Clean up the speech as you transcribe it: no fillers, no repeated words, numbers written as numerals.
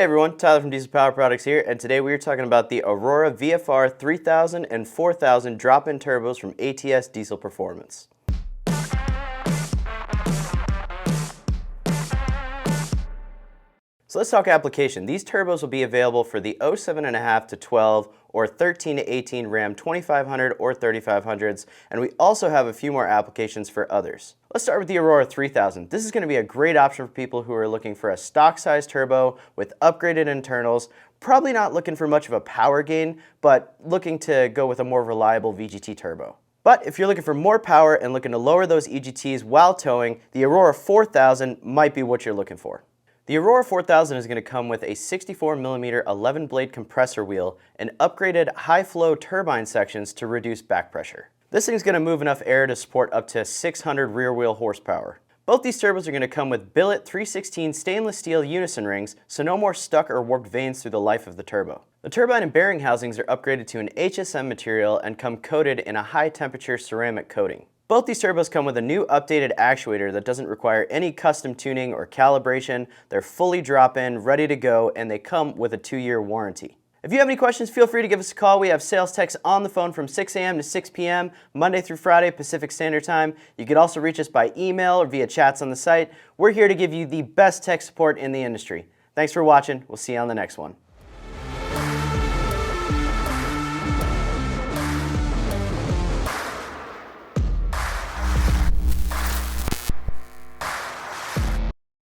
Hey everyone, Tyler from Diesel Power Products here, and today we are talking about the Aurora VFR 3000 and 4000 drop-in turbos from ATS Diesel Performance. So let's talk application. These turbos will be available for the 07.5 to 12 or 13 to 18 Ram 2500 or 3500s, and we also have a few more applications for others. Let's start with the Aurora 3000. This is going to be a great option for people who are looking for a stock size turbo with upgraded internals, probably not looking for much of a power gain, but looking to go with a more reliable VGT turbo. But if you're looking for more power and looking to lower those EGTs while towing, the Aurora 4000 might be what you're looking for. The Aurora 4000 is going to come with a 64mm 11-blade compressor wheel and upgraded high-flow turbine sections to reduce back pressure. This thing's going to move enough air to support up to 600 rear-wheel horsepower. Both these turbos are going to come with billet 316 stainless steel unison rings, so no more stuck or warped vanes through the life of the turbo. The turbine and bearing housings are upgraded to an HSM material and come coated in a high-temperature ceramic coating. Both these turbos come with a new updated actuator that doesn't require any custom tuning or calibration. They're fully drop-in, ready to go, and they come with a 2-year warranty. If you have any questions, feel free to give us a call. We have sales techs on the phone from 6 a.m. to 6 p.m., Monday through Friday, Pacific Standard Time. You can also reach us by email or via chats on the site. We're here to give you the best tech support in the industry. Thanks for watching. We'll see you on the next one.